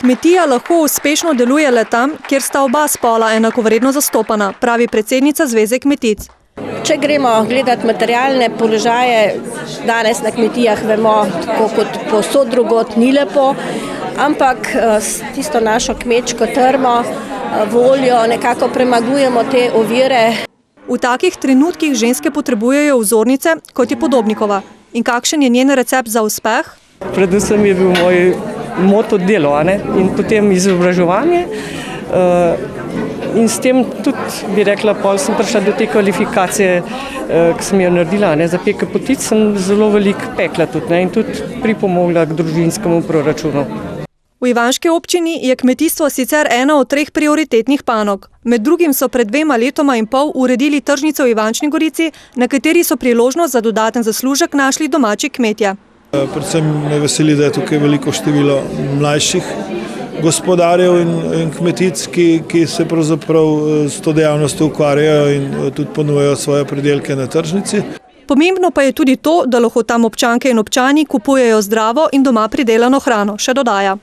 Kmetija lahko uspešno deluje le tam, kjer sta oba spola enakovredno zastopana, pravi predsednica Zveze kmetic. Če gremo gledati materialne položaje, danes na kmetijah vemo, tako kot povsod drugod, ni lepo, ampak s tisto našo kmečko trmo, voljo nekako premagujemo te ovire. V takih trenutkih ženske potrebujejo vzornice, kot je Podobnikova. In kakšen je njen recept za uspeh? Predvsem je bil moj moto delo, in potem izobraževanje. In s tem tudi, bi rekla, pol sem prišla do te kvalifikacije, ki sem jo naredila. Za peke potic sem zelo veliko pekla tudi in tudi pripomogla k družinskemu proračunu. V ivanški občini je kmetijstvo sicer ena od 3 prioritetnih panog. Med drugim so pred 2 letoma in pol uredili tržnico v Ivančni Gorici, na kateri so priložnost za dodaten zaslužek našli domači kmetje. Predvsem me veseli, da je tukaj veliko število mlajših gospodarjev in kmetic, ki se pravzaprav s to dejavnostjo ukvarjajo in tudi ponujajo svoje pridelke na tržnici. Pomembno pa je tudi to, da lahko tam občanke in občani kupujejo zdravo in doma pridelano hrano, še dodaja.